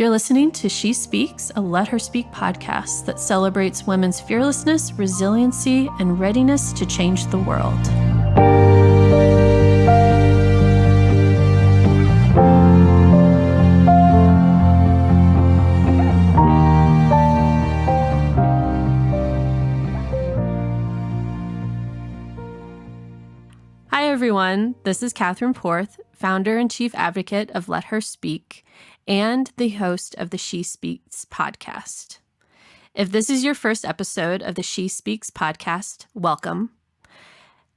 You're listening to She Speaks, a Let Her Speak podcast that celebrates women's fearlessness, resiliency, and readiness to change the world. Hi, everyone. This is Catherine Porth, founder and chief advocate of Let Her Speak, and the host of the She Speaks podcast. If this is your first episode of the She Speaks podcast, welcome.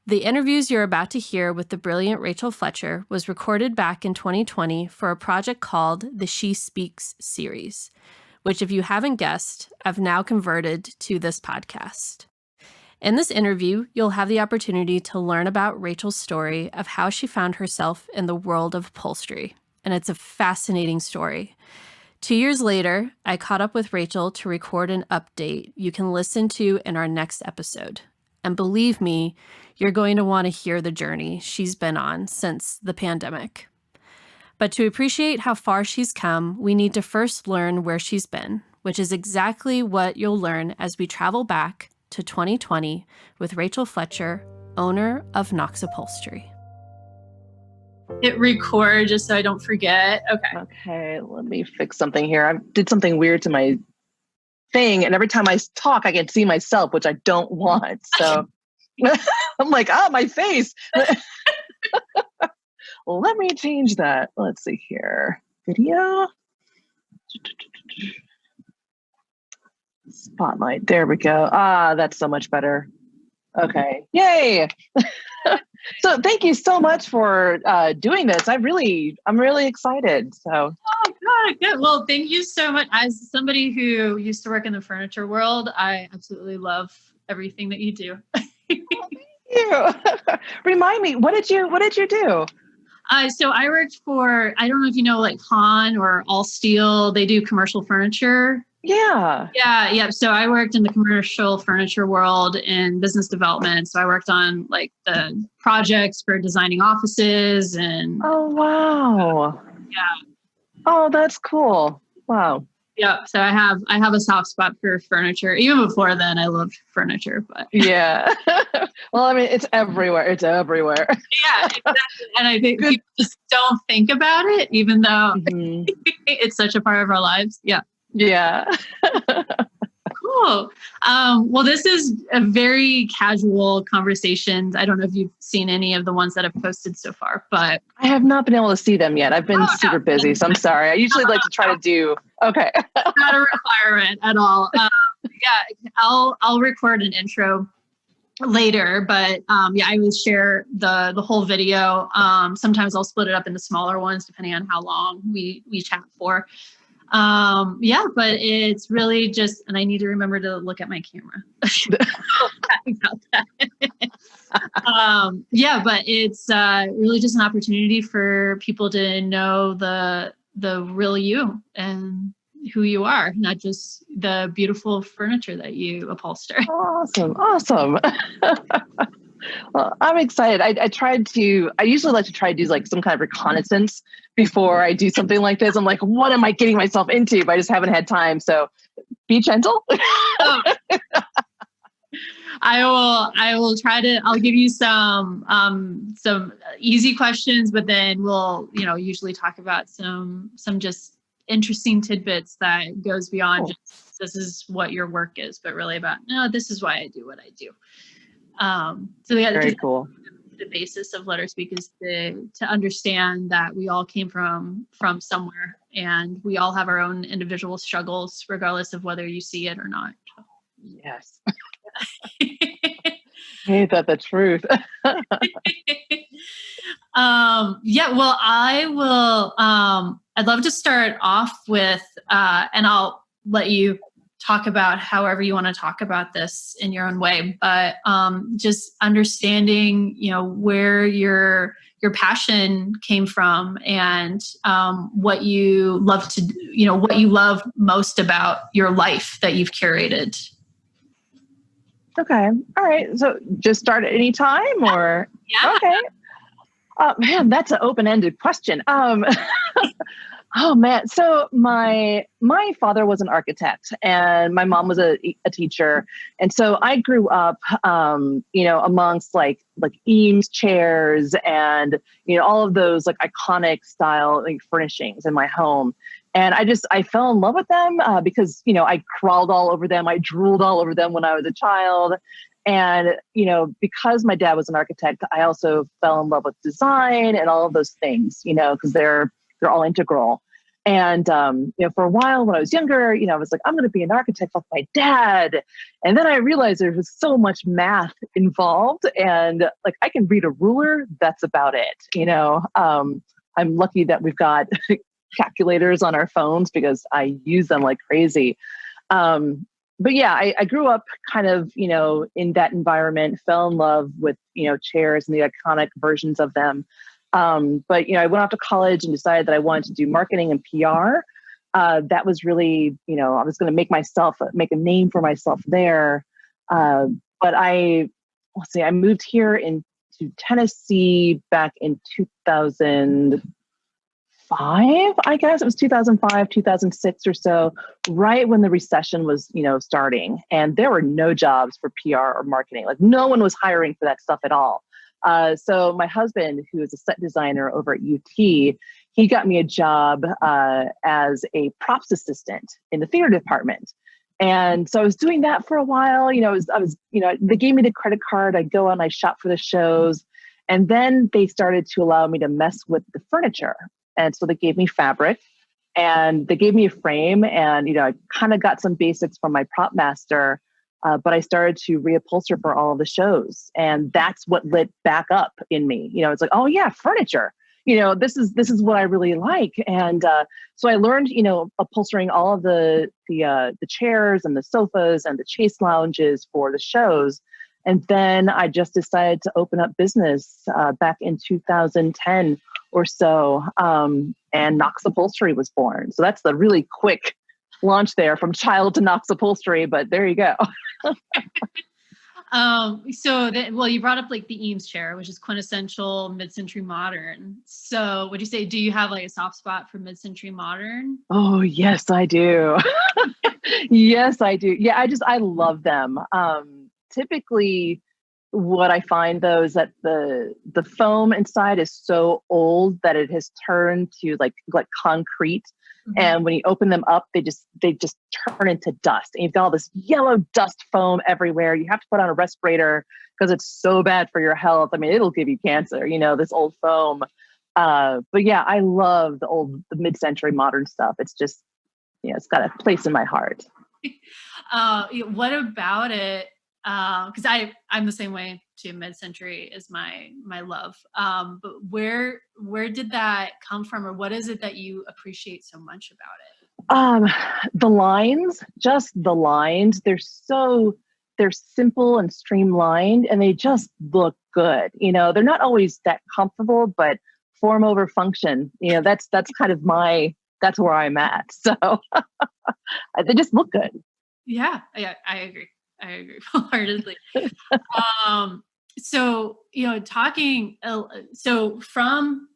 The interviews you're about to hear with the brilliant Rachel Fletcher was recorded back in 2020 for a project called the She Speaks series, which, if you haven't guessed, I've now converted to this podcast. In this interview, you'll have the opportunity to learn about Rachel's story of how she found herself in the world of upholstery, and it's a fascinating story. 2 years later, I caught up with Rachel to record an update you can listen to in our next episode. And believe me, you're going to want to hear the journey she's been on since the pandemic. But to appreciate how far she's come, we need to first learn where she's been, which is exactly what you'll learn as we travel back to 2020 with Rachel Fletcher, owner of Knoxville Upholstery. Hit record just so I don't forget. Okay, let me fix something here. I did something weird to my thing, and every time I talk, I can see myself, which I don't want. So I'm like, my face. Well, let me change that. Let's see here. Video. Spotlight. There we go. That's so much better. Okay. Yay. So thank you so much for doing this. I'm really excited. So. Oh, good. Well, thank you so much. As somebody who used to work in the furniture world, I absolutely love everything that you do. Thank you. Remind me, what did you do? So I worked for, I don't know if you know, like Han or All Steel. They do commercial furniture. Yeah. So I worked in the commercial furniture world in business development. So I worked on like the projects for designing offices and. Oh, wow. Yeah. Oh, that's cool. Wow. Yeah. So I have a soft spot for furniture. Even before then, I loved furniture, but. Yeah. Well, I mean, it's everywhere. Yeah, exactly. And I think people just don't think about it, even though it's such a part of our lives. Yeah. Yeah. Cool. Well, this is a very casual conversation. I don't know if you've seen any of the ones that I've posted so far, but I have not been able to see them yet. I've been super busy, so I'm sorry. I usually like to try to do. Okay. Not a requirement at all. I'll record an intro later, but I will share the whole video. Sometimes I'll split it up into smaller ones depending on how long we chat for. But it's really just, and I need to remember to look at my camera. About that. But it's really just an opportunity for people to know the real you and who you are, not just the beautiful furniture that you upholster. Awesome. Well, I'm excited. I usually like to try to do like some kind of reconnaissance before I do something like this. I'm like, what am I getting myself into? But I just haven't had time. So be gentle. I will try to, I'll give you some easy questions, but then we'll, usually talk about some just interesting tidbits that goes beyond just this is what your work is, but really about, no, this is why I do what I do. Very cool. The basis of Let Her Speak is to understand that we all came from somewhere, and we all have our own individual struggles, regardless of whether you see it or not. Yes. Ain't that the truth? Well, I will. I'd love to start off with, and I'll let you talk about however you want to talk about this in your own way, but just understanding, where your passion came from and what you love to, what you love most about your life that you've curated. Okay. All right. So just start at any time or? Yeah. Okay. Man, that's an open-ended question. Oh man. So my father was an architect and my mom was a teacher. And so I grew up amongst like Eames chairs and all of those like iconic style like furnishings in my home. And I fell in love with them because I crawled all over them. I drooled all over them when I was a child. And because my dad was an architect, I also fell in love with design and all of those things, because they're all integral. And, for a while when I was younger, I was like, I'm going to be an architect like my dad. And then I realized there was so much math involved and like, I can read a ruler. That's about it. I'm lucky that we've got calculators on our phones because I use them like crazy. But yeah, I grew up kind of, in that environment, fell in love with, chairs and the iconic versions of them. But I went off to college and decided that I wanted to do marketing and PR. That was really, I was going to make a name for myself there. But I moved here into Tennessee back in 2005, I guess it was 2005, 2006 or so, right when the recession was, starting. And there were no jobs for PR or marketing. Like no one was hiring for that stuff at all. So my husband, who is a set designer over at UT, he got me a job as a props assistant in the theater department. And so I was doing that for a while. They gave me the credit card. I'd go and I shop for the shows. And then they started to allow me to mess with the furniture. And so they gave me fabric and they gave me a frame. And, I kind of got some basics from my prop master. But I started to reupholster for all of the shows. And that's what lit back up in me. It's like, oh yeah, furniture. This is what I really like. And so I learned, upholstering all of the chairs and the sofas and the chase lounges for the shows. And then I just decided to open up business back in 2010 or so. And Knox Upholstery was born. So that's the really quick launch there from child to Knox Upholstery, but there you go. You brought up like the Eames chair, which is quintessential mid-century modern. So would you say, do you have like a soft spot for mid-century modern? Oh, yes, I do. Yes, I do. Yeah, I love them. Typically what I find though is that the foam inside is so old that it has turned to like concrete. Mm-hmm. And when you open them up, they just turn into dust. And you've got all this yellow dust foam everywhere. You have to put on a respirator because it's so bad for your health. I mean, it'll give you cancer, this old foam. But yeah, I love the mid-century modern stuff. It's just, it's got a place in my heart. What about it? Because I'm the same way too. Mid-century is my love. But where did that come from, or what is it that you appreciate so much about it? The lines, they're simple and streamlined, and they just look good. They're not always that comfortable, but form over function. That's kind of that's where I'm at. So they just look good. Yeah, I agree. I agree wholeheartedly. So from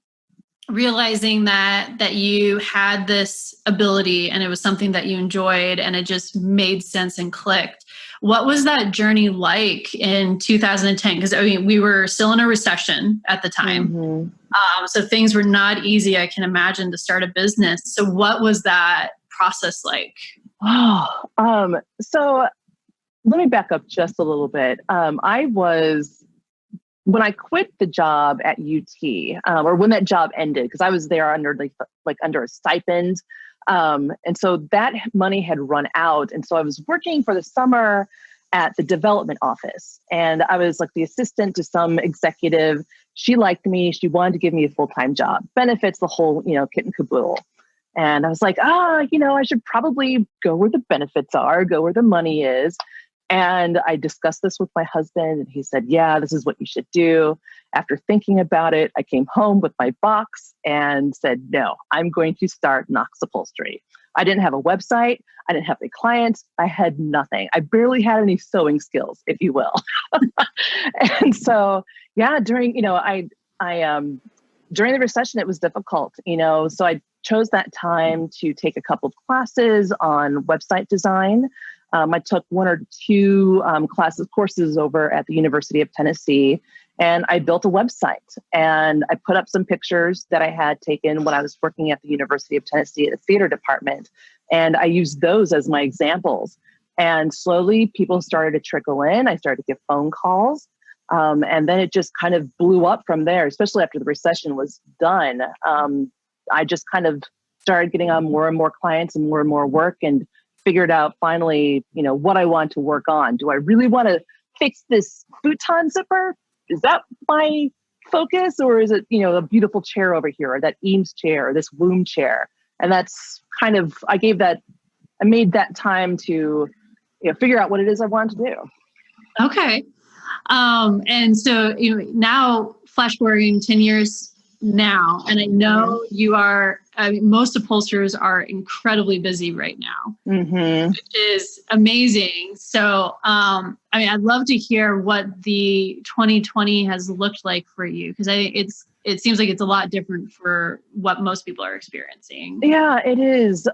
realizing that you had this ability and it was something that you enjoyed and it just made sense and clicked, what was that journey like in 2010? Because we were still in a recession at the time. Mm-hmm. So things were not easy, I can imagine, to start a business. So what was that process like? So let me back up just a little bit. When I quit the job at UT, or when that job ended, because I was there under under a stipend. And so that money had run out. And so I was working for the summer at the development office. And I was like the assistant to some executive. She liked me. She wanted to give me a full-time job. Benefits, the whole, kit and caboodle. And I was like, I should probably go where the benefits are, go where the money is. And I discussed this with my husband and he said, yeah, this is what you should do. After thinking about it, I came home with my box and said, no, I'm going to start Knox Upholstery. I didn't have a website. I didn't have any clients. I had nothing. I barely had any sewing skills, if you will. And so, yeah, during, I during the recession, it was difficult, so I chose that time to take a couple of classes on website design. I took one or two courses over at the University of Tennessee, and I built a website, and I put up some pictures that I had taken when I was working at the University of Tennessee at the theater department. And I used those as my examples. And slowly people started to trickle in. I started to get phone calls. And then it just kind of blew up from there, especially after the recession was done. I just kind of started getting on more and more clients and more work, and figured out finally, what I want to work on. Do I really want to fix this futon zipper? Is that my focus? Or is it, a beautiful chair over here, or that Eames chair, or this womb chair? And that's kind of, I made that time to, figure out what it is I wanted to do. Okay. And so, now flash forwarding 10 years now, and I know you are, most upholsterers are incredibly busy right now, which is amazing. So, I'd love to hear what the 2020 has looked like for you, because it seems like it's a lot different for what most people are experiencing. Yeah, it is.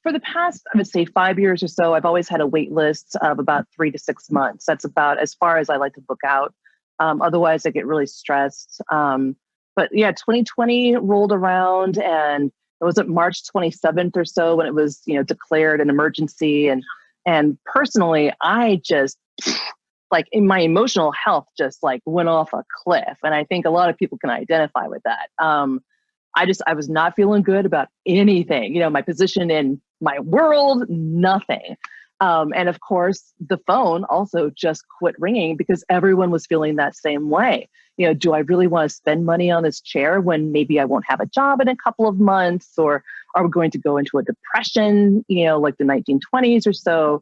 For the past, I would say 5 years or so, I've always had a wait list of about 3 to 6 months. That's about as far as I like to book out. Otherwise, I get really stressed. But yeah, 2020 rolled around, and it was at March 27th or so when it was, declared an emergency. And personally, I just in my emotional health just went off a cliff. And I think a lot of people can identify with that. I was not feeling good about anything, my position in my world, nothing. And of course, the phone also just quit ringing because everyone was feeling that same way. Do I really want to spend money on this chair when maybe I won't have a job in a couple of months? Or are we going to go into a depression, like the 1920s or so?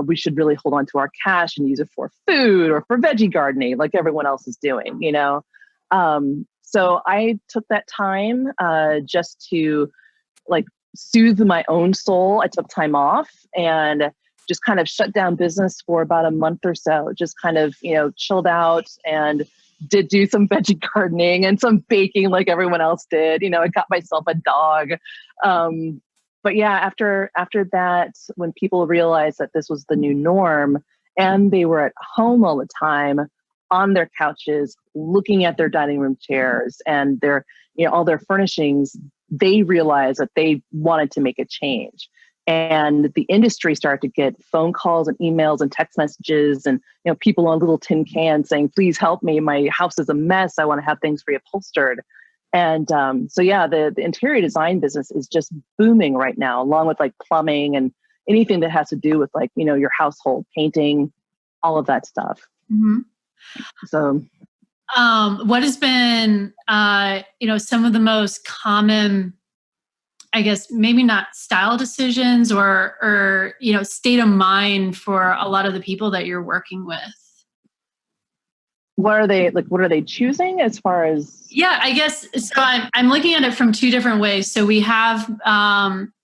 We should really hold on to our cash and use it for food or for veggie gardening like everyone else is doing, So I took that time just to soothe my own soul. I took time off and just kind of shut down business for about a month or so, just kind of, chilled out, and did do some veggie gardening and some baking like everyone else did. I got myself a dog. But yeah, after that, when people realized that this was the new norm and they were at home all the time on their couches, looking at their dining room chairs and their, all their furnishings, they realized that they wanted to make a change. And the industry started to get phone calls and emails and text messages and, people on little tin cans saying, please help me. My house is a mess. I want to have things reupholstered. And so, yeah, the interior design business is just booming right now, along with plumbing and anything that has to do with your household, painting, all of that stuff. Mm-hmm. So, what has been, some of the most common, I guess, maybe not style decisions or state of mind for a lot of the people that you're working with? What are they choosing as far as? Yeah, I guess. So I'm looking at it from two different ways. So we have,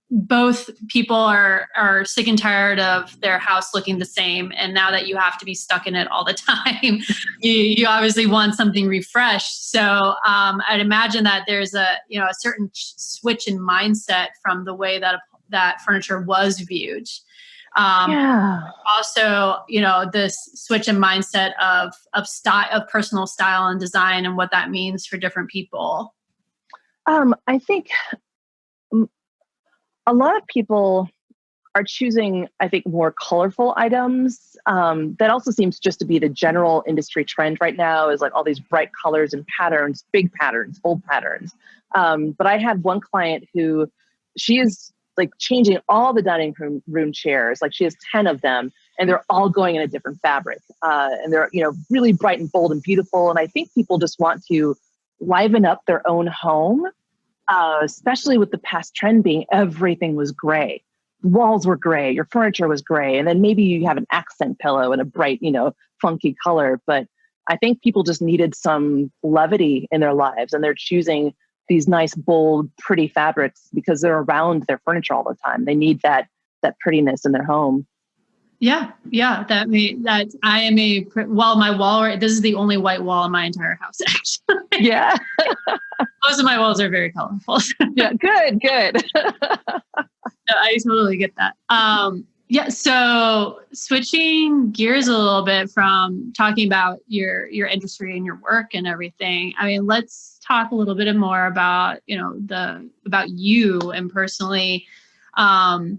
both people are sick and tired of their house looking the same. And now that you have to be stuck in it all the time, you obviously want something refreshed. So I'd imagine that there's a certain switch in mindset from the way that furniture was viewed. Also, this switch in mindset of style, of personal style and design, and what that means for different people. I think a lot of people are choosing, I think, more colorful items. That also seems just to be the general industry trend right now, is all these bright colors and patterns, big patterns, bold patterns. But I had one client who, she is changing all the dining room chairs. She has 10 of them, and they're all going in a different fabric. And they're, really bright and bold and beautiful. And I think people just want to liven up their own home. Especially with the past trend being everything was gray. Walls were gray, your furniture was gray, and then maybe you have an accent pillow in a bright, funky color. But I think people just needed some levity in their lives, and they're choosing these nice, bold, pretty fabrics because they're around their furniture all the time. They need that prettiness in their home. Yeah. Yeah. That I am my wall, this is the only white wall in my entire house, actually. Yeah. Most of my walls are very colorful. Yeah. Good. I totally get that. Yeah. So switching gears a little bit from talking about your industry and your work and everything. I mean, let's talk a little bit more about, about you and personally. I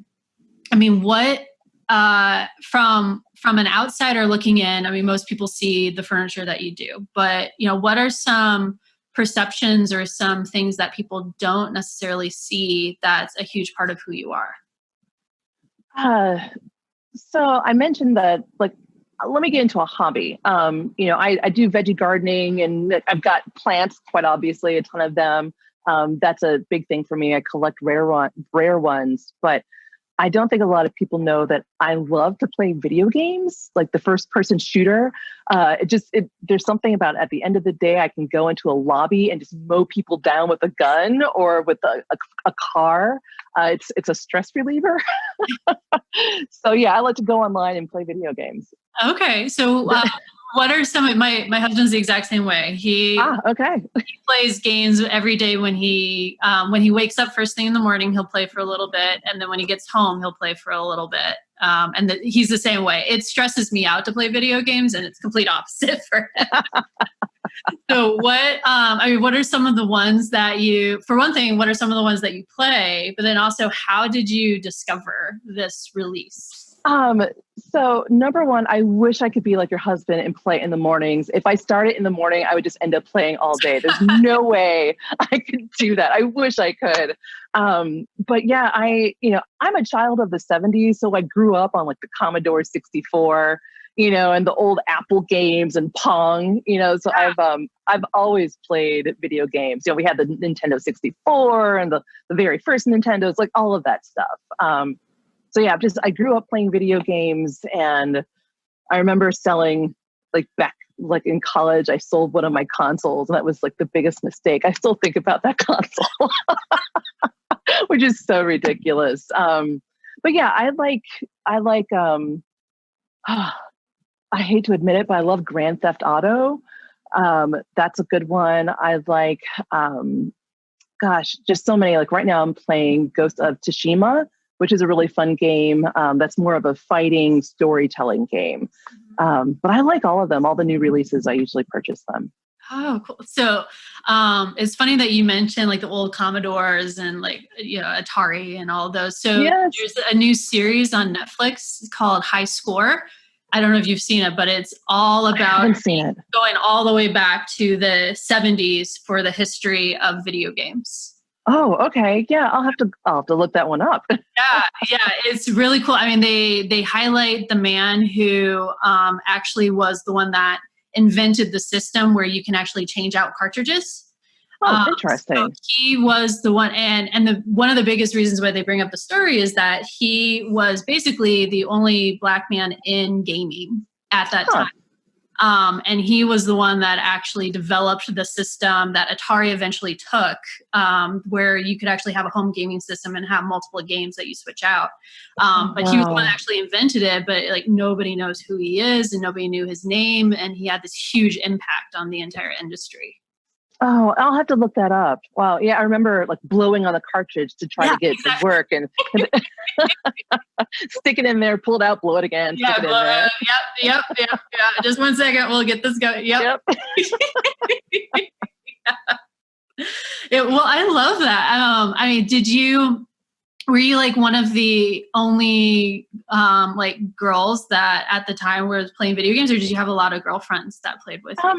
mean, what from an outsider looking in, I mean, most people see the furniture that you do, but what are some perceptions or some things that people don't necessarily see that's a huge part of who you are? So I mentioned that, like, let me get into a hobby. I do veggie gardening, and I've got plants, quite obviously, a ton of them. That's a big thing for me. I collect rare ones, but I don't think a lot of people know that I love to play video games, like the first person shooter. There's something about, at the end of the day, I can go into a lobby and just mow people down with a gun or with a car. It's a stress reliever. So yeah, I like to go online and play video games. Okay. So what are some of my husband's the exact same way. Okay. He plays games every day when he wakes up first thing in the morning, he'll play for a little bit. And then when he gets home, he'll play for a little bit. He's the same way. It stresses me out to play video games, and it's complete opposite for him. So what are some of the ones that for one thing, what are some of the ones that you play? But then also, how did you discover this release? So number one, I wish I could be like your husband and play in the mornings. If I started in the morning, I would just end up playing all day. There's no way I could do that. I wish I could. But yeah, I'm a child of the 70s. So I grew up on like the Commodore 64, and the old Apple games and Pong, so I've always played video games. We had the Nintendo 64 and the very first Nintendos, like all of that stuff. So yeah, I grew up playing video games, and I remember selling, back in college, I sold one of my consoles, and that was like the biggest mistake. I still think about that console, which is so ridiculous. But yeah, I hate to admit it, but I love Grand Theft Auto. That's a good one. I like, just so many. Like right now I'm playing Ghost of Tsushima, which is a really fun game. That's more of a fighting storytelling game. But I like all of them. All the new releases, I usually purchase them. Oh, cool. So it's funny that you mentioned like the old Commodores and Atari and all of those. So yes. There's a new series on Netflix called High Score. I don't know if you've seen it, but it's all about going all the way back to the 70s for the history of video games. Oh, okay. Yeah, I'll have to look that one up. Yeah, it's really cool. I mean, they highlight the man who actually was the one that invented the system where you can actually change out cartridges. Oh, interesting. So he was the one, and one of the biggest reasons why they bring up the story is that he was basically the only Black man in gaming at that time. And he was the one that actually developed the system that Atari eventually took, where you could actually have a home gaming system and have multiple games that you switch out. But he was the one that actually invented it, but nobody knows who he is and nobody knew his name. And he had this huge impact on the entire industry. Oh, I'll have to look that up. Wow. Yeah, I remember blowing on the cartridge to try to get it to work, and stick it in there, pull it out, blow it again. Yeah, stick it in there. Yep. Just 1 second, we'll get this going. Yep. Yeah, well, I love that. I mean, were you one of the only girls that at the time were playing video games, or did you have a lot of girlfriends that played with you?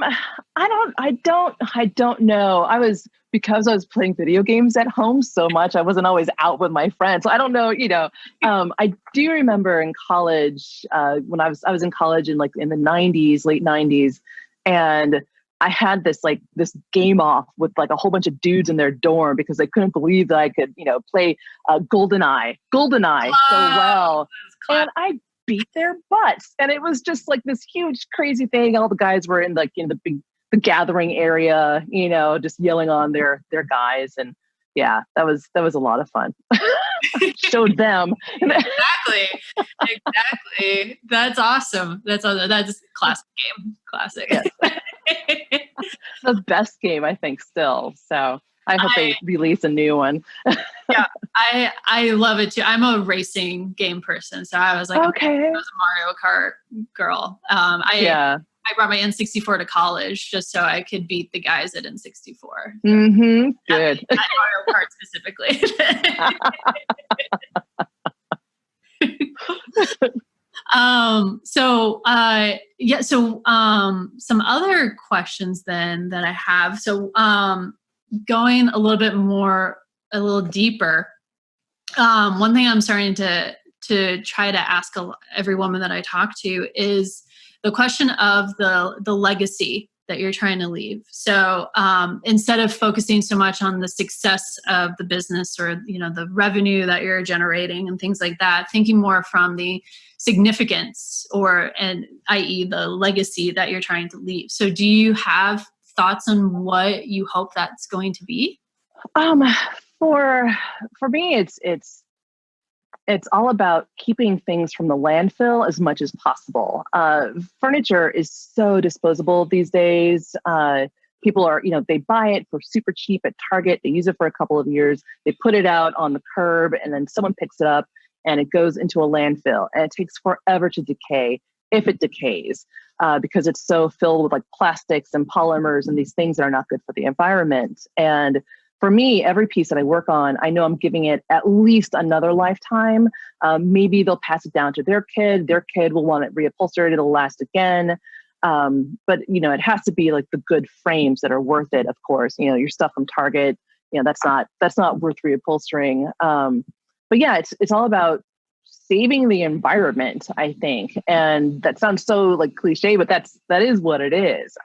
I don't know. Because I was playing video games at home so much, I wasn't always out with my friends. So I don't know, I do remember in college, when I was in college in the 90s, late 90s, and I had this game off with a whole bunch of dudes in their dorm because they couldn't believe that I could, play GoldenEye so well. And I beat their butts. And it was just this huge, crazy thing. All the guys were in the gathering area, just yelling on their guys. And yeah, that was a lot of fun. Showed them. Exactly. Exactly. That's awesome. That's classic game. Classic. Yes. The best game, I think, still. So I hope they release a new one. Yeah, I love it too. I'm a racing game person, so I was like, okay, I was a Mario Kart girl. I brought my N64 to college just so I could beat the guys at N64. Mm-hmm. Good. At Mario Kart specifically. Some other questions then that I have. So going a little deeper, one thing I'm starting to try to ask every woman that I talk to is the question of the legacy that you're trying to leave. So instead of focusing so much on the success of the business or the revenue that you're generating and things like that, thinking more from the significance i.e. the legacy that you're trying to leave. So do you have thoughts on what you hope that's going to be? For me, it's all about keeping things from the landfill as much as possible. Furniture is so disposable these days. People are, they buy it for super cheap at Target. They use it for a couple of years. They put it out on the curb and then someone picks it up and it goes into a landfill. And it takes forever to decay, if it decays, because it's so filled with like plastics and polymers and these things that are not good for the environment. And for me, every piece that I work on, I know I'm giving it at least another lifetime. Maybe they'll pass it down to their kid. Their kid will want it reupholstered. It'll last again. But it has to be like the good frames that are worth it. Of course, your stuff from Target, that's not worth reupholstering. But yeah, it's all about saving the environment, I think. And that sounds so like cliche, but that is what it is.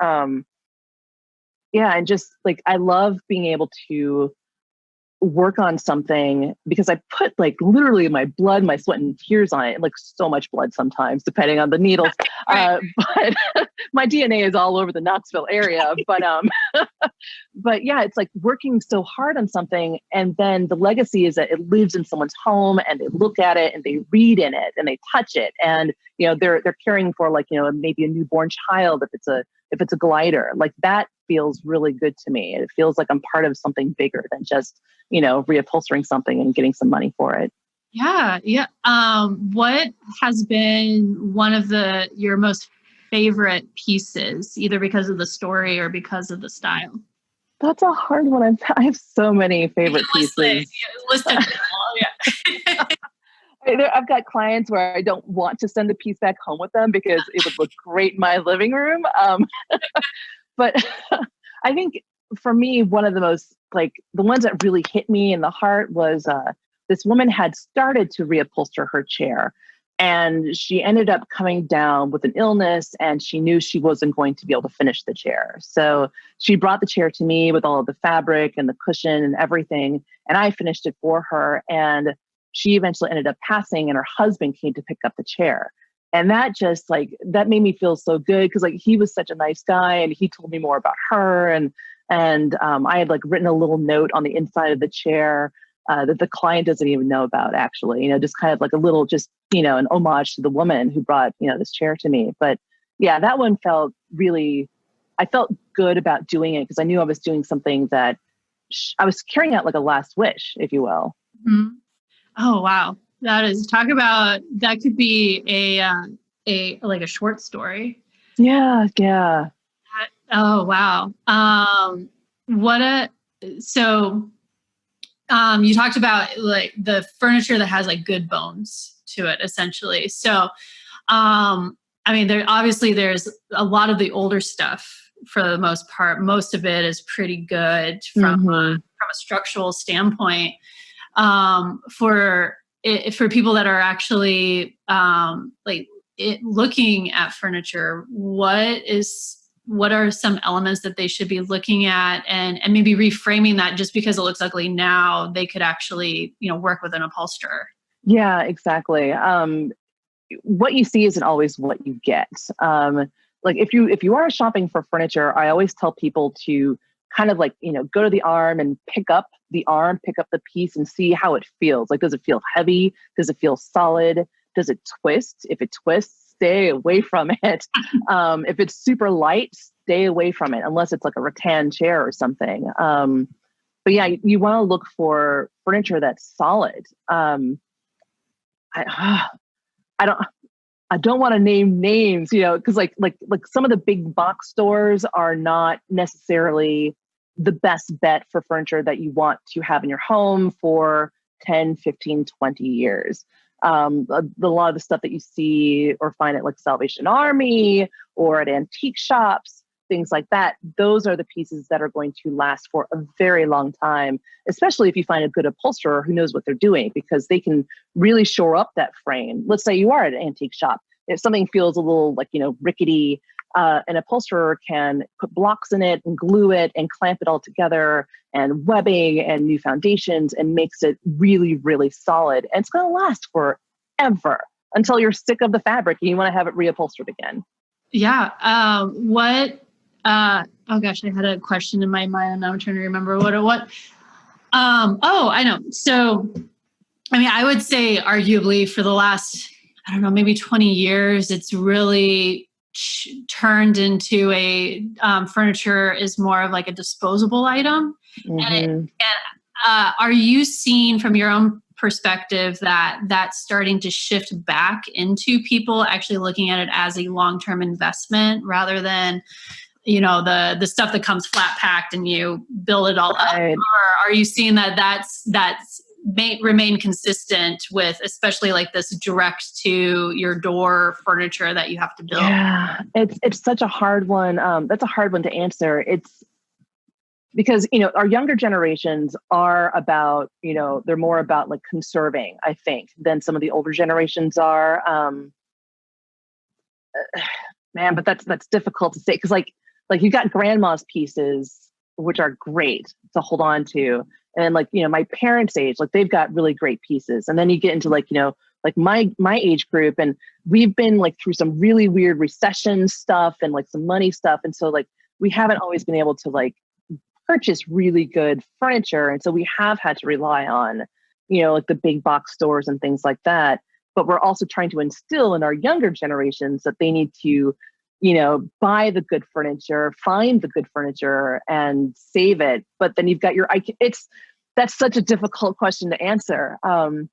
Yeah, and just like I love being able to work on something because I put like literally my blood, my sweat and tears on it, like so much blood sometimes, depending on the needles. But my DNA is all over the Knoxville area. But yeah, it's like working so hard on something. And then the legacy is that it lives in someone's home and they look at it and they read in it and they touch it. And, they're caring for like, maybe a newborn child if it's a glider. Like that feels really good to me. It feels like I'm part of something bigger than just, reupholstering something and getting some money for it. Yeah. Yeah. What has been one of your most favorite pieces, either because of the story or because of the style? That's a hard one. I have so many favorite pieces. List them all. Yeah. I've got clients where I don't want to send a piece back home with them because it would look great in my living room. But I think for me, one of the most like the ones that really hit me in the heart was this woman had started to reupholster her chair and she ended up coming down with an illness and she knew she wasn't going to be able to finish the chair. So she brought the chair to me with all of the fabric and the cushion and everything. And I finished it for her. And she eventually ended up passing and her husband came to pick up the chair. And that just that made me feel so good because he was such a nice guy and he told me more about her. And I had written a little note on the inside of the chair that the client doesn't even know about actually, just kind of like a little, just, an homage to the woman who brought, this chair to me. But yeah, that one felt really, I felt good about doing it because I knew I was doing something that I was carrying out like a last wish, if you will. Mm-hmm. Oh, wow. That could be a short story. Yeah. Yeah. Oh, wow. You talked about the furniture that has good bones to it, essentially. So, there's a lot of the older stuff for the most part. Most of it is pretty good from a structural standpoint. For people that are actually looking at furniture, what are some elements that they should be looking at and maybe reframing that just because it looks ugly now, they could actually, work with an upholsterer? Yeah, exactly. What you see isn't always what you get. If you are shopping for furniture, I always tell people to kind of like, go to the arm and pick up the piece and see how it feels. Like, does it feel heavy? Does it feel solid? Does it twist? If it twists, stay away from it. If it's super light, stay away from it, unless it's like a rattan chair or something. But yeah, you want to look for furniture that's solid. I don't want to name names, because like some of the big box stores are not necessarily the best bet for furniture that you want to have in your home for 10, 15, 20 years. A lot of the stuff that you see or find at like Salvation Army or at antique shops, things like that, those are the pieces that are going to last for a very long time, especially if you find a good upholsterer who knows what they're doing, because they can really shore up that frame. Let's say you are at an antique shop. If something feels a little like, rickety, an upholsterer can put blocks in it and glue it and clamp it all together, and webbing and new foundations, and makes it really, really solid. And it's going to last forever until you're sick of the fabric and you want to have it reupholstered again. Yeah. Oh gosh, I had a question in my mind and I'm trying to remember what. I know. So, I mean, I would say arguably for the last, I don't know, maybe 20 years, it's really turned into a furniture is more of like a disposable item. And are you seeing from your own perspective that that's starting to shift back into people actually looking at it as a long-term investment rather than, the stuff that comes flat packed and you build it all up? Or are you seeing that's may remain consistent with, especially like this direct to your door furniture that you have to build? Yeah, it's such a hard one. That's a hard one to answer. It's because, our younger generations are about, they're more about like conserving, I think, than some of the older generations are. Man, but that's difficult to say. Cause like you've got grandma's pieces, which are great to hold on to. And like, my parents' age, like they've got really great pieces. And then you get into like, like my age group, and we've been like through some really weird recession stuff and like some money stuff. And so like, we haven't always been able to like purchase really good furniture. And so we have had to rely on, like the big box stores and things like that. But we're also trying to instill in our younger generations that they need to, buy the good furniture, find the good furniture and save it. But then you've got that's such a difficult question to answer. I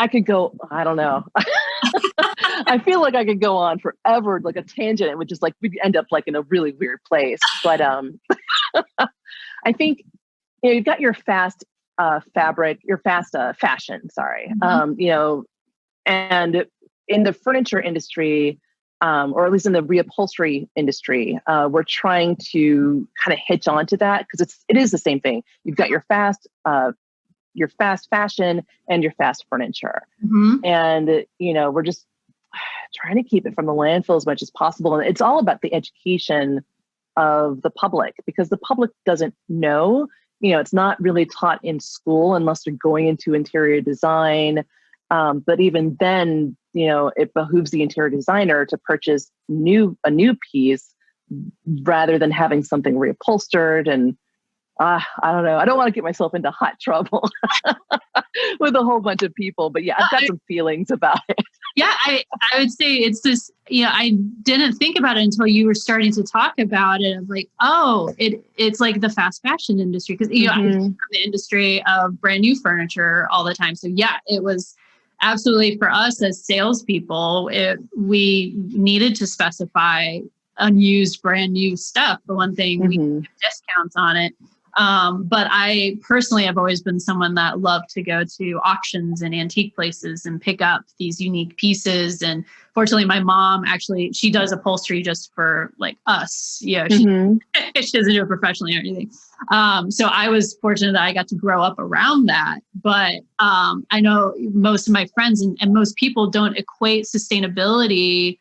could go, I don't know. I feel like I could go on forever, like a tangent. It would just like, we'd end up like in a really weird place. But I think, you've got your fast fabric, your fast fashion, sorry. And in the furniture industry, or at least in the reupholstery industry, we're trying to kind of hitch onto that, because it is the same thing. You've got your fast fashion and your fast furniture. And, we're just trying to keep it from the landfill as much as possible. And it's all about the education of the public, because the public doesn't know, it's not really taught in school unless they're going into interior design. But even then, it behooves the interior designer to purchase a new piece rather than having something reupholstered. And I don't know. I don't want to get myself into hot trouble with a whole bunch of people, but yeah, I've got some feelings about it. Yeah, I would say it's this, I didn't think about it until you were starting to talk about it. Of like, it's like the fast fashion industry. Because, I'm from the industry of brand new furniture all the time. So yeah, it was absolutely for us as salespeople, we needed to specify unused brand new stuff. For one thing, we give discounts on it. But I personally have always been someone that loved to go to auctions and antique places and pick up these unique pieces. And fortunately, my mom she does upholstery just for like us. She doesn't do it professionally or anything. So I was fortunate that I got to grow up around that. But I know most of my friends and most people don't equate sustainability.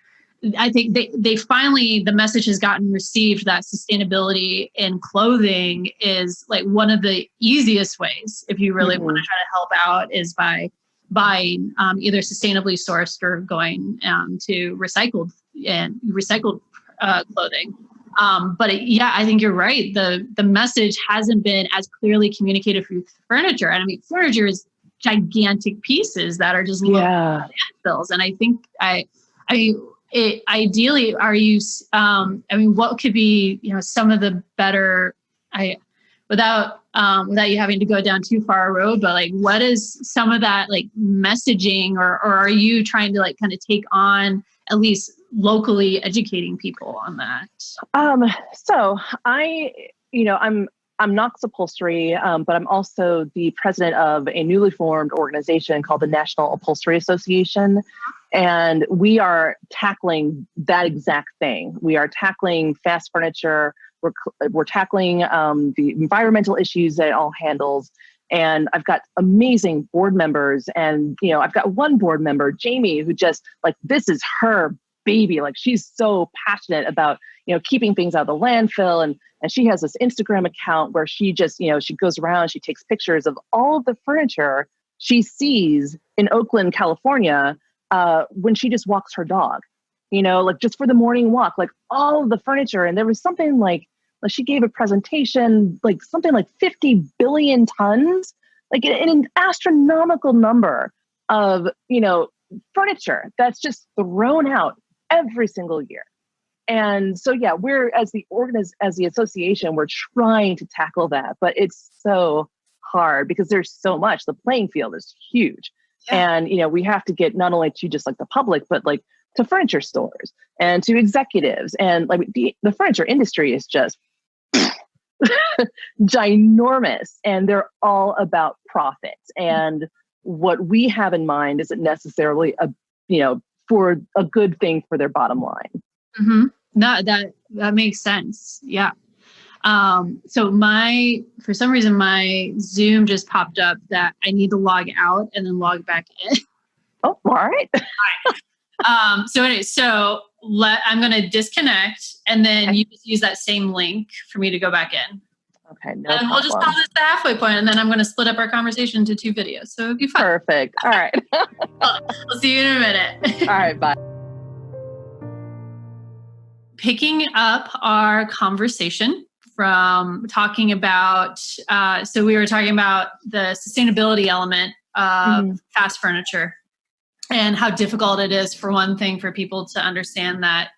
I think they finally, the message has gotten received that sustainability in clothing is like one of the easiest ways, if you really want to try to help out, is by buying either sustainably sourced or going to recycled clothing. Yeah, I think you're right. The message hasn't been as clearly communicated through furniture. And I mean, furniture is gigantic pieces that are just landfills. And I think ideally, are you, what could be, some of the better, without you having to go down too far a road, but like, what is some of that like messaging, or are you trying to like kind of take on at least locally educating people on that? So I'm Knox Upholstery, but I'm also the president of a newly formed organization called the National Upholstery Association. And we are tackling that exact thing. We are tackling fast furniture. We're tackling the environmental issues that it all handles. And I've got amazing board members. And, I've got one board member, Jamie, who just like, this is her baby. Like, she's so passionate about, keeping things out of the landfill. And she has this Instagram account where she just, she goes around, she takes pictures of all of the furniture she sees in Oakland, California, when she just walks her dog, like just for the morning walk, like all of the furniture. And there was something like she gave a presentation, like something like 50 billion tons, like an astronomical number of, furniture that's just thrown out every single year. And so, yeah, we're as the association, we're trying to tackle that, but it's so hard because there's so much. The playing field is huge. Yeah. And, we have to get not only to just like the public, but like to furniture stores and to executives. And like the furniture industry is just ginormous, and they're all about profits. And what we have in mind isn't necessarily for a good thing for their bottom line. Mm-hmm. No, that makes sense. Yeah. So for some reason, my Zoom just popped up that I need to log out and then log back in. Oh, all right. I'm going to disconnect, and then you just use that same link for me to go back in. Okay. And we'll just pause at the halfway point, and then I'm going to split up our conversation into 2 videos. So it'll be fun. Perfect. All right. I'll see you in a minute. All right. Bye. Picking up our conversation from talking about, so we were talking about the sustainability element of fast furniture and how difficult it is, for one thing, for people to understand that,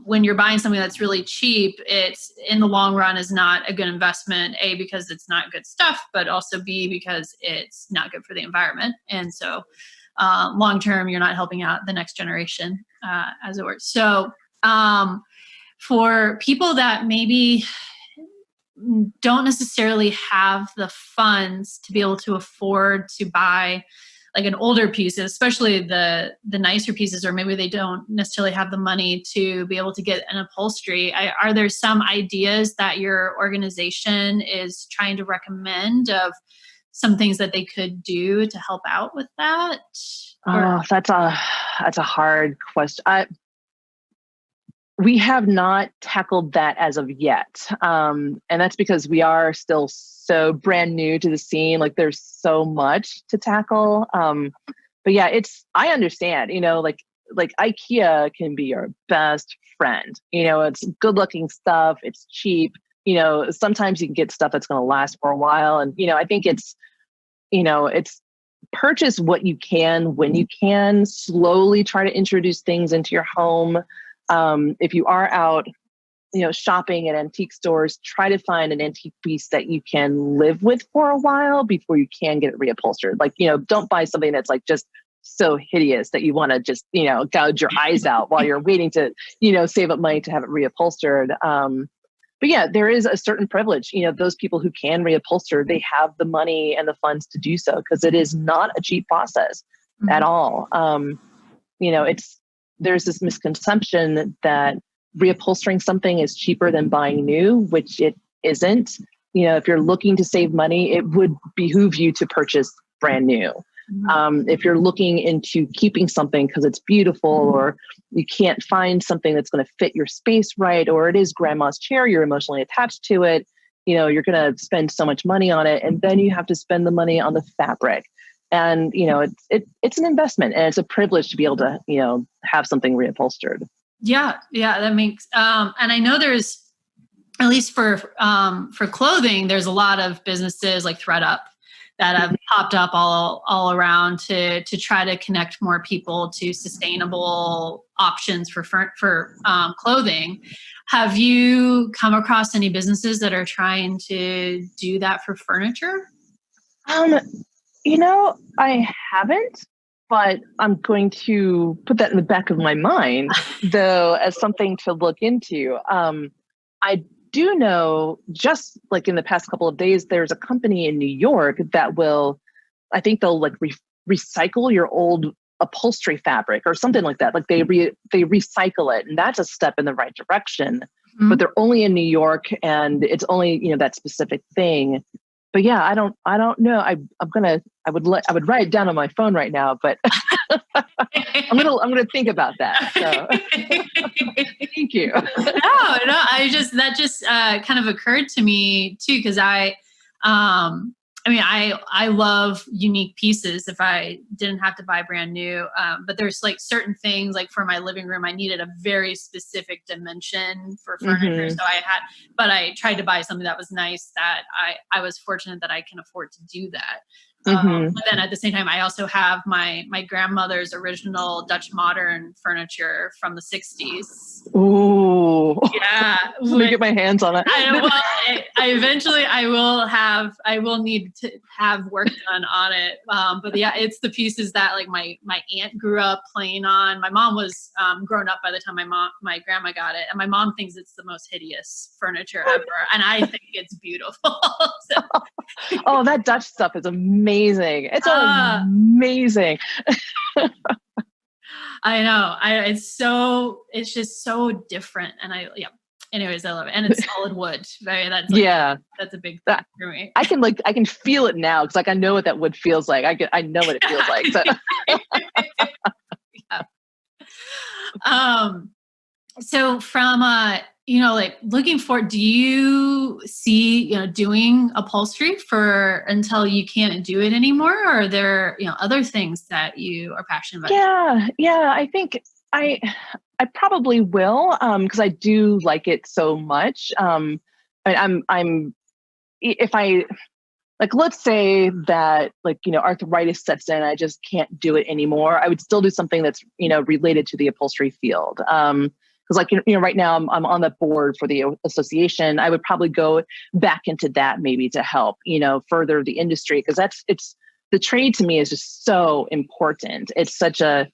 when you're buying something that's really cheap, it's in the long run is not a good investment, A, because it's not good stuff, but also B, because it's not good for the environment. And so long term, you're not helping out the next generation, as it were. So for people that maybe don't necessarily have the funds to be able to afford to buy like an older piece, especially the nicer pieces, or maybe they don't necessarily have the money to be able to get an upholstery, are there some ideas that your organization is trying to recommend of some things that they could do to help out with that? Oh, that's a hard question. We have not tackled that as of yet. And that's because we are still so brand new to the scene. Like, there's so much to tackle. But yeah, I understand, like IKEA can be your best friend. It's good looking stuff. It's cheap. Sometimes you can get stuff that's going to last for a while. And, I think it's purchase what you can when you can, slowly try to introduce things into your home. If you are out, shopping at antique stores, try to find an antique piece that you can live with for a while before you can get it reupholstered. Like, don't buy something that's like just so hideous that you want to just, gouge your eyes out while you're waiting to, save up money to have it reupholstered. But yeah, there is a certain privilege. Those people who can reupholster, they have the money and the funds to do so, because it is not a cheap process at all. There's this misconception that reupholstering something is cheaper than buying new, which it isn't. If you're looking to save money, it would behoove you to purchase brand new. If you're looking into keeping something because it's beautiful, or you can't find something that's going to fit your space right, or it is grandma's chair, you're emotionally attached to it, you're going to spend so much money on it, and then you have to spend the money on the fabric. And, it's an investment, and it's a privilege to be able to, have something reupholstered. Yeah, that makes, and I know there's, at least for clothing, there's a lot of businesses like ThreadUp that have popped up all around to try to connect more people to sustainable options for clothing. Have you come across any businesses that are trying to do that for furniture? I haven't, but I'm going to put that in the back of my mind, though, as something to look into. I do know, just like in the past couple of days, there's a company in New York that I think they'll like recycle your old upholstery fabric or something like that. Like they recycle it, and that's a step in the right direction. Mm-hmm. But they're only in New York, and it's only that specific thing. But yeah, I don't know. I would write it down on my phone right now, but I'm gonna think about that. So thank you. No, that just kind of occurred to me too, because I love unique pieces if I didn't have to buy brand new. But there's like certain things, like for my living room, I needed a very specific dimension for furniture. Mm-hmm. So but I tried to buy something that was nice, that I was fortunate that I can afford to do that. Mm-hmm. But then at the same time, I also have my grandmother's original Dutch modern furniture from the 60s. Ooh. Yeah. Let me get my hands on it. I will need to have work done on it. But yeah, it's the pieces that like my aunt grew up playing on. My mom was grown up by the time my grandma got it. And my mom thinks it's the most hideous furniture ever. And I think it's beautiful. So. Oh, that Dutch stuff is amazing. It's amazing. I know. It's just so different. And anyways, I love it. And it's solid wood. That's a big thing for me. I can feel it now. Cause like, I know what that wood feels like. I know what it feels like. So. Yeah. So from, like looking forward, do you see, doing upholstery until you can't do it anymore? Or are there, other things that you are passionate about? Yeah. I think I probably will, because I do like it so much. Let's say that arthritis sets in, I just can't do it anymore. I would still do something that's, related to the upholstery field. Because right now I'm on the board for the association. I would probably go back into that maybe to help, further the industry. Because the trade to me is just so important. It's a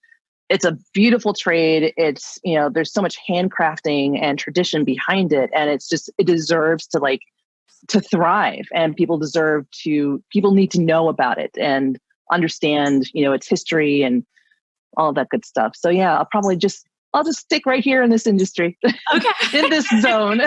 beautiful trade. It's, there's so much handcrafting and tradition behind it. And it deserves to thrive, and people need to know about it and understand, its history and all that good stuff. So yeah, I'll just stick right here in this industry. Okay. In this zone.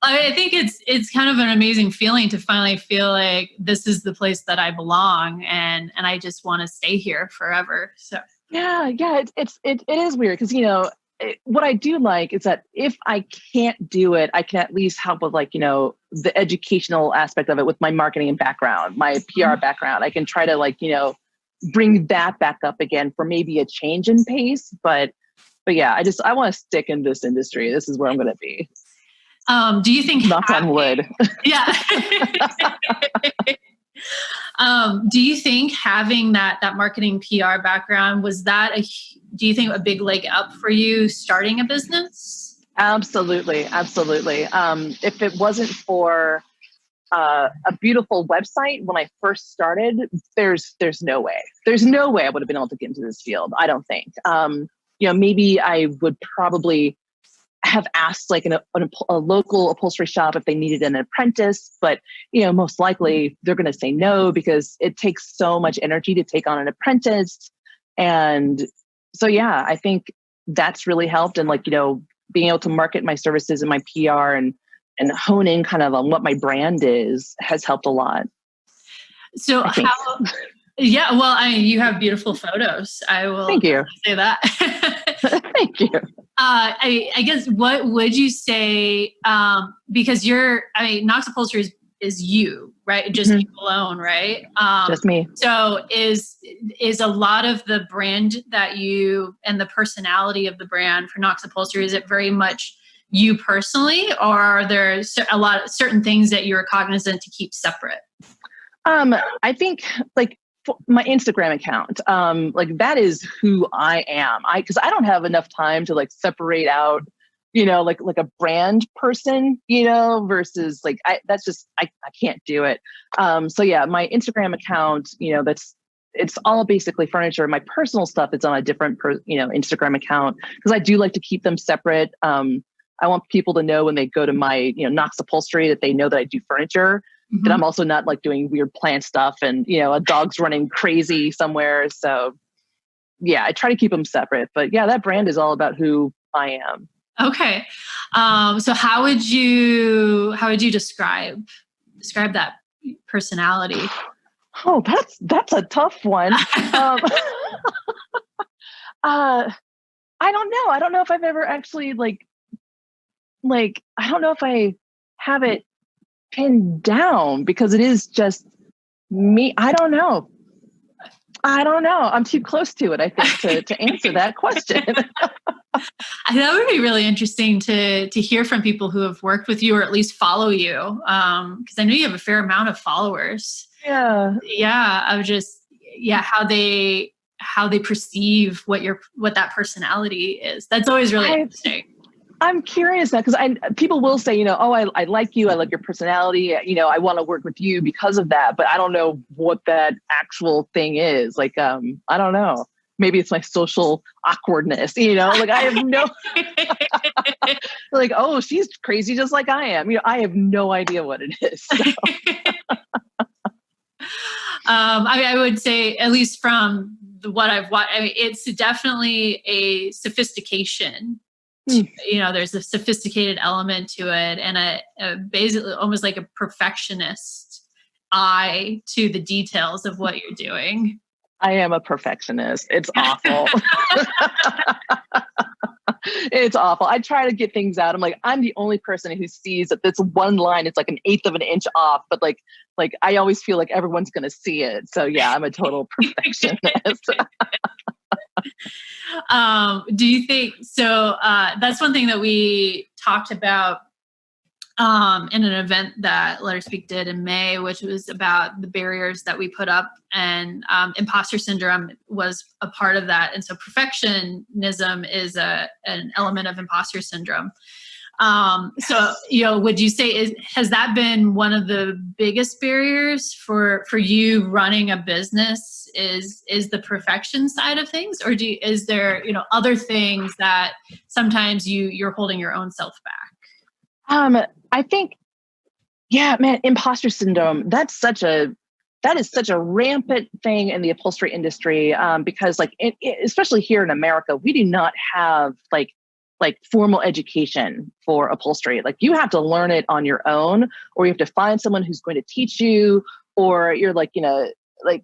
I think it's kind of an amazing feeling to finally feel like this is the place that I belong, and I just want to stay here forever. So yeah, it is weird because what I do like is that if I can't do it, I can at least help with the educational aspect of it with my marketing background, my PR background. I can try to bring that back up again for maybe a change in pace. But yeah, I want to stick in this industry. This is where I'm going to be. Do you think knock on wood? Yeah. Do you think having that marketing PR background, was that do you think a big leg up for you starting a business? Absolutely. If it wasn't for a beautiful website when I first started, there's no way. There's no way I would have been able to get into this field. I don't think. Maybe I would probably have asked a local upholstery shop if they needed an apprentice, but most likely they're going to say no, because it takes so much energy to take on an apprentice. And so, yeah, I think that's really helped. And being able to market my services and my PR and hone in kind of on what my brand is has helped a lot. So yeah, well, you have beautiful photos. I will Thank you. Say that. Thank you. I guess, what would you say, because Knox Upholstery is you, right? Just you alone, right? Just me. So is a lot of the brand that you and the personality of the brand for Knox Upholstery, is it very much you personally, or are there a lot of certain things that you're cognizant to keep separate? I think like my Instagram account, like that is who I am. Because I don't have enough time to like separate out, like a brand person, versus like I can't do it. So yeah, my Instagram account, it's all basically furniture. My personal stuff is on a different, Instagram account, because I do like to keep them separate. I want people to know when they go to my, Knox Upholstery, that they know that I do furniture, that I'm also not like doing weird plant stuff and, a dog's running crazy somewhere. So yeah, I try to keep them separate, but yeah, that brand is all about who I am. Okay. So how would you describe that personality? Oh, that's a tough one. I don't know. I don't know if I've ever actually like, I don't know if I have it pinned down, because it is just me. I don't know. I'm too close to it, I think, to answer that question. That would be really interesting to hear from people who have worked with you or at least follow you. Because I know you have a fair amount of followers. Yeah. Yeah. How they perceive what that personality is. That's always really interesting. I'm curious now, because people will say, I like you, I like your personality, I want to work with you because of that, but I don't know what that actual thing is. Like, I don't know. Maybe it's my social awkwardness, like I have no, like, oh, she's crazy just like I am. I have no idea what it is. So. I would say, at least from what I've watched, it's definitely a sophistication. There's a sophisticated element to it, and a basically almost like a perfectionist eye to the details of what you're doing. I am a perfectionist. It's awful. It's awful. I try to get things out. I'm like, I'm the only person who sees that this one line, it's like an eighth of an inch off, but like I always feel like everyone's going to see it. So yeah, I'm a total perfectionist. Do you think so? That's one thing that we talked about in an event that Let Her Speak did in May, which was about the barriers that we put up, and imposter syndrome was a part of that. And so perfectionism is an element of imposter syndrome. Would you say has that been one of the biggest barriers for you running a business? Is the perfection side of things, or is there other things that sometimes you're holding your own self back? I think, yeah, man, imposter syndrome. That is such a rampant thing in the upholstery industry, because especially here in America, we do not have like formal education for upholstery. Like you have to learn it on your own, or you have to find someone who's going to teach you, or you're like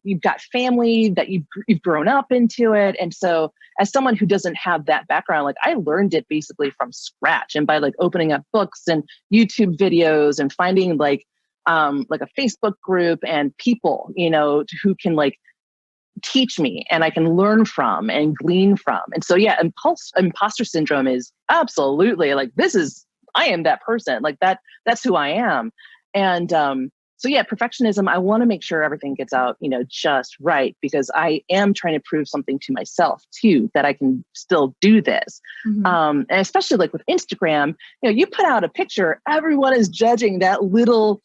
you've got family that you've grown up into it. And so as someone who doesn't have that background, like I learned it basically from scratch, and by like opening up books and YouTube videos and finding like a Facebook group and people, who can like teach me and I can learn from and glean from. And so, yeah, imposter syndrome is absolutely like, I am that person, like that's who I am. And, so yeah, perfectionism, I want to make sure everything gets out, just right, because I am trying to prove something to myself too, that I can still do this. And especially like with Instagram, you put out a picture, everyone is judging that little,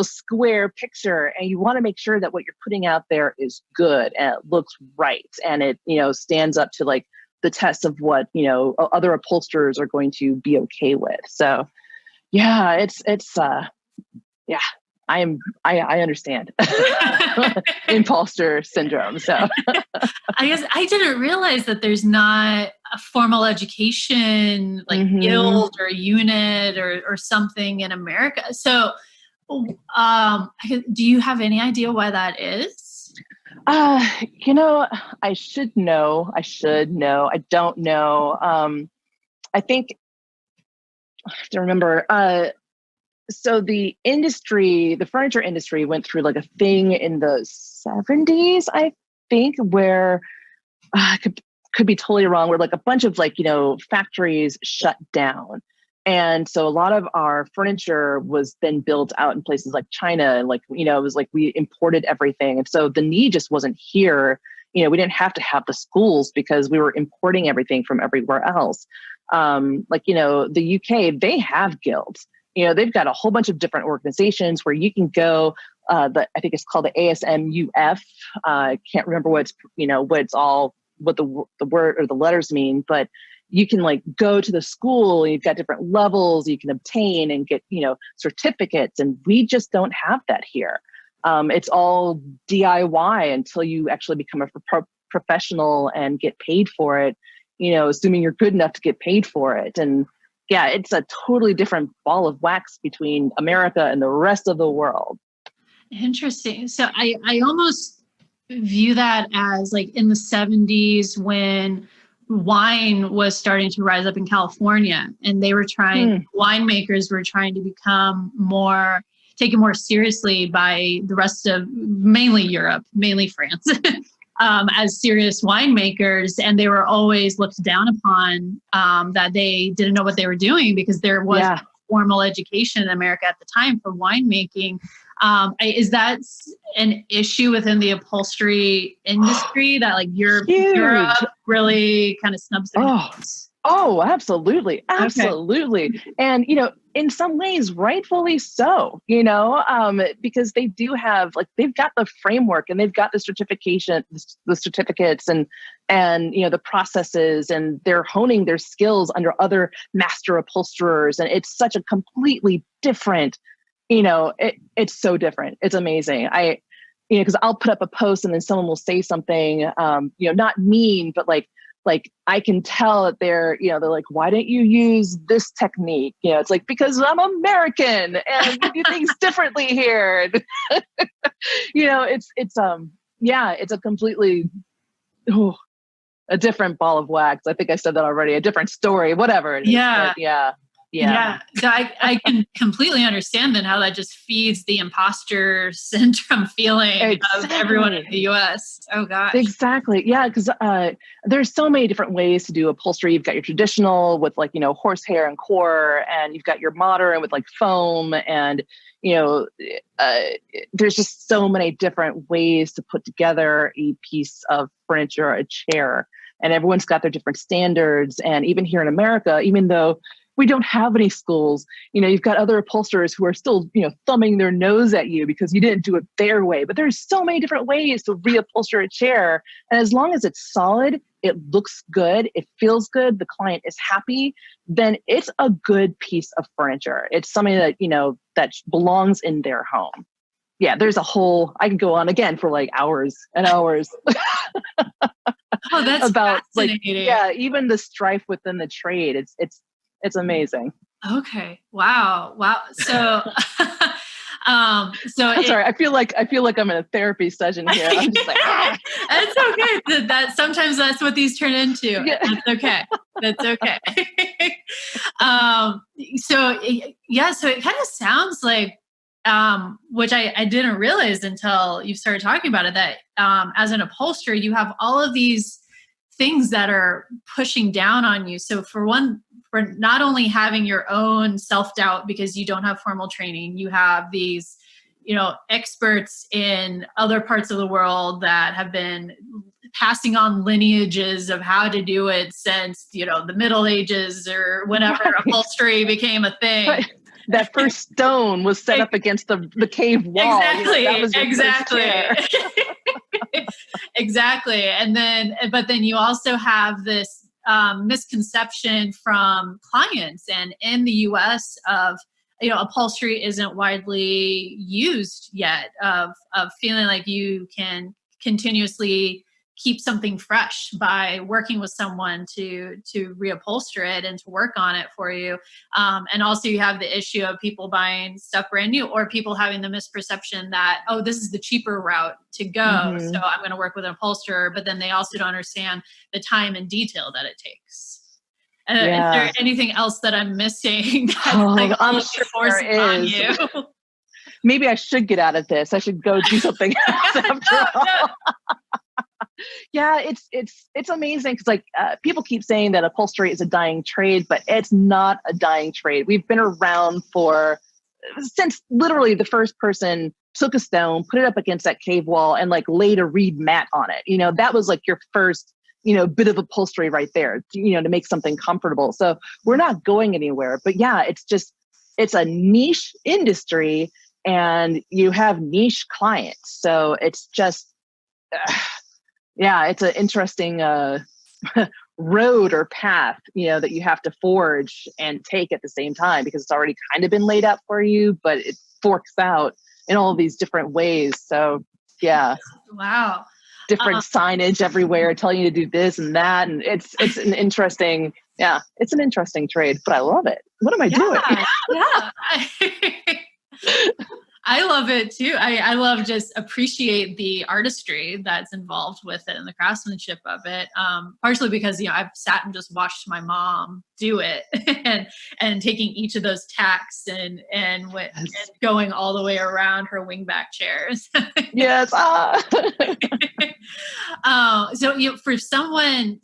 square picture. And you want to make sure that what you're putting out there is good and it looks right. And it, stands up to like the test of what, other upholsterers are going to be okay with. So yeah, it's yeah. I understand imposter syndrome. So I guess I didn't realize that there's not a formal education like guild or unit or something in America. So do you have any idea why that is? I should know. I don't know. I think I have to remember, So the furniture industry went through like a thing in the 70s, I think, where I could be totally wrong, where like a bunch of like, factories shut down. And so a lot of our furniture was then built out in places like China. And like, it was like we imported everything. And so the need just wasn't here. We didn't have to have the schools because we were importing everything from everywhere else. The UK, they have guilds. They've got a whole bunch of different organizations where you can go. I think it's called the ASMUF. I can't remember what the word or the letters mean, but you can like go to the school and you've got different levels you can obtain and get, certificates. And we just don't have that here. It's all DIY until you actually become a professional and get paid for it, assuming you're good enough to get paid for it. And yeah, it's a totally different ball of wax between America and the rest of the world. Interesting. So I almost view that as like in the 70s when wine was starting to rise up in California, and they were winemakers were trying to become taken more seriously by the rest of mainly Europe, mainly France, as serious winemakers. And they were always looked down upon, that they didn't know what they were doing because there was formal education in America at the time for winemaking. Is that an issue within the upholstery industry that like Europe really kind of snubs their nose? Oh, absolutely. Absolutely. Okay. And, in some ways, rightfully so, because they do have they've got the framework and they've got the certificates and the processes, and they're honing their skills under other master upholsterers. And it's such a completely different, it's so different. It's amazing. Because I'll put up a post and then someone will say something, not mean, but like I can tell that they're like, why don't you use this technique? It's like, because I'm American and we do things differently here. It's a completely, a different ball of wax. I think I said that already, a different story, whatever it is. Yeah. But yeah. So I can completely understand then how that just feeds the imposter syndrome feeling of everyone in the US. Oh gosh. Exactly. Yeah. Because there's so many different ways to do upholstery. You've got your traditional with horsehair and core, and you've got your modern with foam, and there's just so many different ways to put together a piece of furniture, a chair, and everyone's got their different standards. And even here in America, even though we don't have any schools, you've got other upholsterers who are still, thumbing their nose at you because you didn't do it their way. But there's so many different ways to reupholster a chair. And as long as it's solid, it looks good, it feels good, the client is happy, then it's a good piece of furniture. It's something that, that belongs in their home. Yeah, there's I can go on again for hours and hours. Oh, that's about fascinating. Even the strife within the trade. It's amazing. Okay. Wow. So, I'm sorry. I feel like I'm in a therapy session here. I'm just like, It's okay. That sometimes that's what these turn into. Yeah. That's okay. So it kind of sounds like, which I didn't realize until you started talking about it, that as an upholsterer, you have all of these things that are pushing down on you. So for not only having your own self-doubt because you don't have formal training, you have these, experts in other parts of the world that have been passing on lineages of how to do it since, the Middle Ages or whenever upholstery became a thing. Right. That first stone was set up against the cave wall. Exactly. Exactly. Exactly. But then you also have this misconception from clients and in the US of, upholstery isn't widely used yet, of feeling like you can continuously keep something fresh by working with someone to reupholster it and to work on it for you. And also you have the issue of people buying stuff brand new, or people having the misperception that, oh, this is the cheaper route to go. Mm-hmm. So I'm going to work with an upholsterer, but then they also don't understand the time and detail that it takes. Is there anything else that I'm missing? I'm sure there is. Maybe I should get out of this. I should go do something else after all. Yeah, it's amazing because like people keep saying that upholstery is a dying trade, but it's not a dying trade. We've been around since literally the first person took a stone, put it up against that cave wall, and like laid a reed mat on it. That was like your first bit of upholstery right there. To make something comfortable. So we're not going anywhere. But yeah, it's a niche industry, and you have niche clients. So it's just. Yeah, it's an interesting road or path, that you have to forge and take at the same time because it's already kind of been laid out for you, but it forks out in all of these different ways. So, yeah. Wow. Different signage everywhere telling you to do this and that. And it's an interesting, it's an interesting trade, but I love it. What am I doing? Yeah. I love it too. I love just appreciate the artistry that's involved with it and the craftsmanship of it. Partially because, I've sat and just watched my mom do it and taking each of those tacks and going all the way around her wingback chairs. Yes. For someone,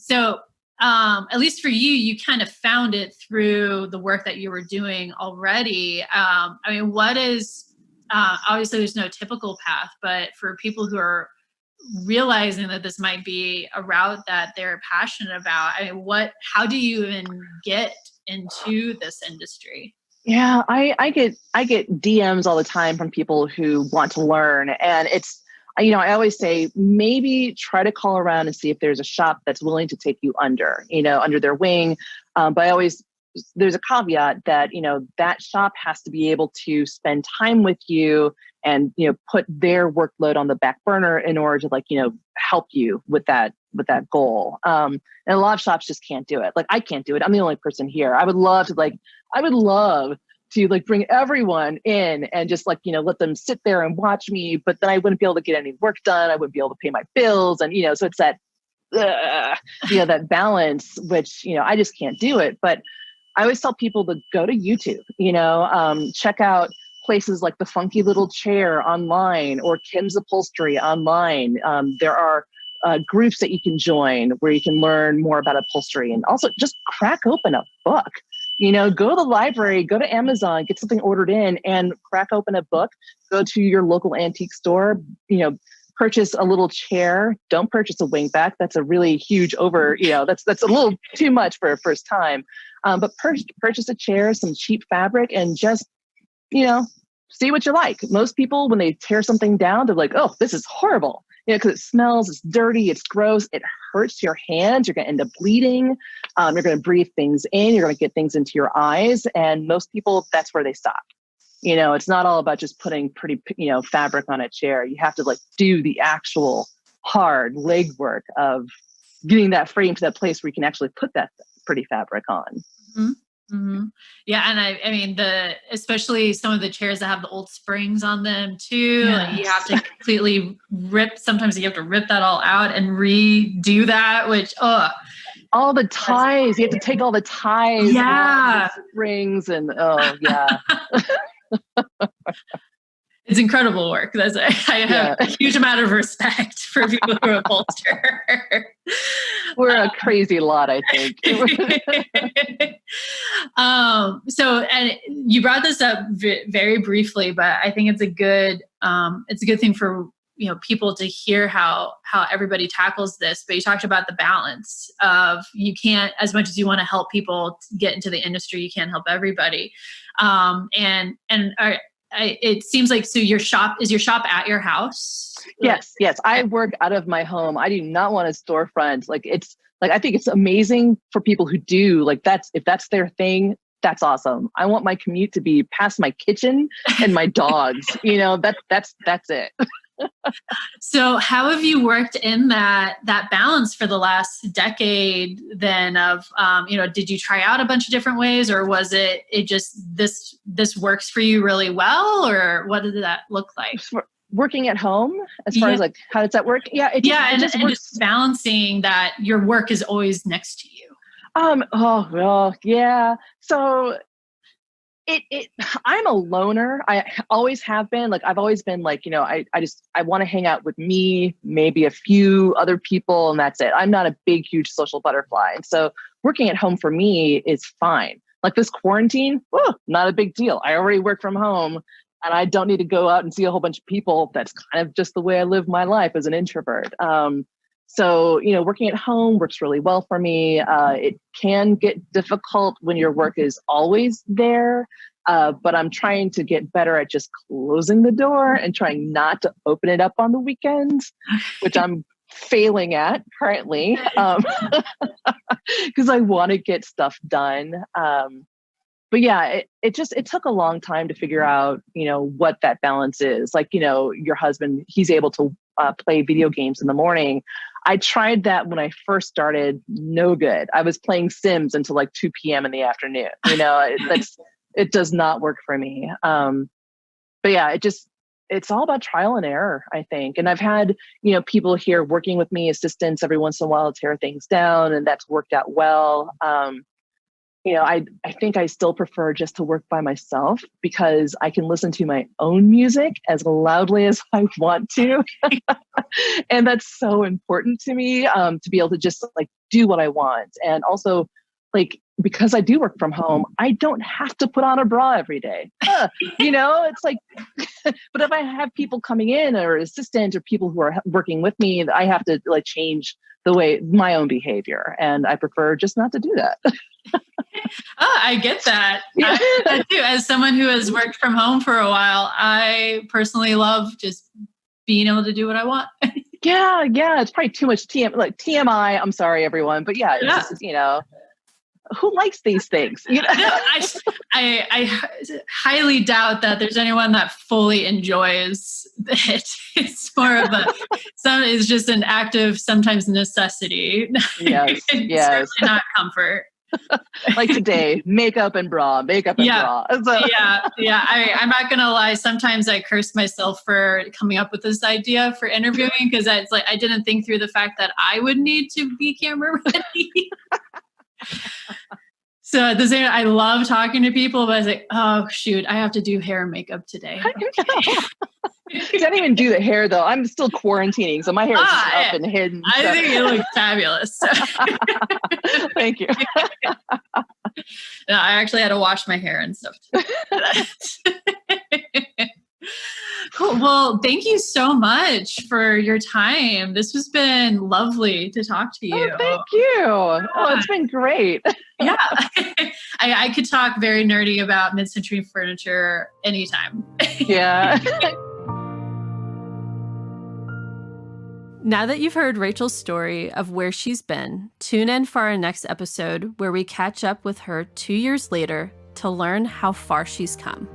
at least for you, you kind of found it through the work that you were doing already. What is, obviously there's no typical path, but for people who are realizing that this might be a route that they're passionate about, how do you even get into this industry? Yeah, I get DMs all the time from people who want to learn, and it's, I always say maybe try to call around and see if there's a shop that's willing to take you under their wing. But there's a caveat that, that shop has to be able to spend time with you and, put their workload on the back burner in order to help you with that goal. And a lot of shops just can't do it. Like I can't do it. I'm the only person here. I would love to bring everyone in and just let them sit there and watch me, but then I wouldn't be able to get any work done. I wouldn't be able to pay my bills. And, so it's that, that balance, which, I just can't do it. But I always tell people to go to YouTube, check out places like the Funky Little Chair online or Kim's Upholstery online. There are groups that you can join where you can learn more about upholstery, and also just crack open a book. Go to the library, go to Amazon, get something ordered in and crack open a book, go to your local antique store, purchase a little chair. Don't purchase a wingback. That's a really huge that's a little too much for a first time. But purchase a chair, some cheap fabric, and just, see what you like. Most people, when they tear something down, they're like, oh, this is horrible. Because it smells, it's dirty, it's gross, it hurts your hands. You're going to end up bleeding. You're going to breathe things in. You're going to get things into your eyes. And most people, that's where they stop. It's not all about just putting pretty, fabric on a chair. You have to do the actual hard legwork of getting that frame to that place where you can actually put that pretty fabric on. Mm-hmm. Mm-hmm. Yeah. And especially some of the chairs that have the old springs on them too. Yes. You have to completely sometimes you have to rip that all out and redo that, which, all the ties, you have to take all the ties, yeah, the springs, and yeah. It's incredible work. I have a huge amount of respect for people who upholster. We're a crazy lot, I think. And you brought this up very briefly, but I think it's a good thing for people to hear how everybody tackles this. But you talked about the balance of, you can't, as much as you want to help people get into the industry, you can't help everybody. It seems like, so is your shop at your house? Yes. I work out of my home. I do not want a storefront. I think it's amazing for people who do, if that's their thing, that's awesome. I want my commute to be past my kitchen and my dogs. That's it. So how have you worked in that balance for the last decade then of, did you try out a bunch of different ways, or was it just this works for you really well, or what did that look like? Working at home, as far as how does that work? Yeah. Just balancing that your work is always next to you. Oh, well, yeah. So I'm a loner. I always have been. Like, I've always been like, I want to hang out with me, maybe a few other people, and that's it. I'm not a big, huge social butterfly. And so working at home for me is fine. Like this quarantine, not a big deal. I already work from home and I don't need to go out and see a whole bunch of people. That's kind of just the way I live my life as an introvert. So, working at home works really well for me. It can get difficult when your work is always there, but I'm trying to get better at just closing the door and trying not to open it up on the weekends, which I'm failing at currently because I want to get stuff done. But yeah, it took a long time to figure out, what that balance is. Like, your husband, he's able to play video games in the morning. I tried that when I first started. No good. I was playing Sims until like 2 p.m. in the afternoon. It does not work for me. But yeah, it's all about trial and error, I think. And I've had, people here working with me, assistants every once in a while to tear things down, and that's worked out well. I think I still prefer just to work by myself because I can listen to my own music as loudly as I want to. And that's so important to me, to be able to just like do what I want. And also, like, because I do work from home, I don't have to put on a bra every day. It's like, but if I have people coming in or assistants or people who are working with me, I have to like change my own behavior. And I prefer just not to do that. I get that. Yeah. I get that too. As someone who has worked from home for a while, I personally love just being able to do what I want. Yeah. It's probably too much TMI. I'm sorry, everyone. But yeah, it's just, who likes these things? I highly doubt that there's anyone that fully enjoys it. It's more of it's just an active, sometimes necessity. Yes. Certainly not comfort. Like today, makeup and bra. So. Yeah. I'm not going to lie. Sometimes I curse myself for coming up with this idea for interviewing because it's like I didn't think through the fact that I would need to be camera ready. So at the same time, I love talking to people, but I was like, oh shoot, I have to do hair and makeup today. Okay. I didn't even do the hair though. I'm still quarantining, so my hair is just up and hidden. I think you look fabulous. Thank you. No, I actually had to wash my hair and stuff too. Cool. Well, thank you so much for your time. This has been lovely to talk to you. Oh, thank you. Oh, it's been great. Yeah. I could talk very nerdy about mid-century furniture anytime. Yeah. Now that you've heard Rachel's story of where she's been, tune in for our next episode where we catch up with her 2 years later to learn how far she's come.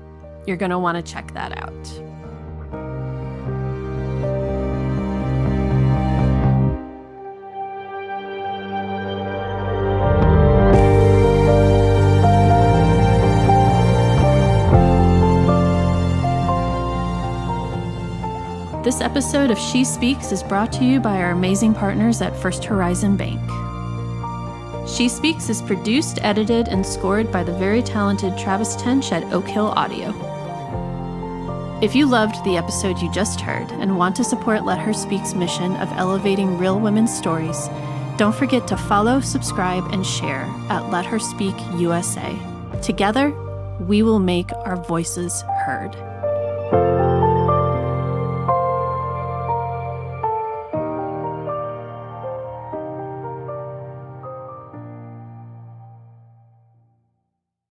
You're going to want to check that out. This episode of She Speaks is brought to you by our amazing partners at First Horizon Bank. She Speaks is produced, edited, and scored by the very talented Travis Tench at Oak Hill Audio. If you loved the episode you just heard and want to support Let Her Speak's mission of elevating real women's stories, don't forget to follow, subscribe, and share at Let Her Speak USA. Together, we will make our voices heard.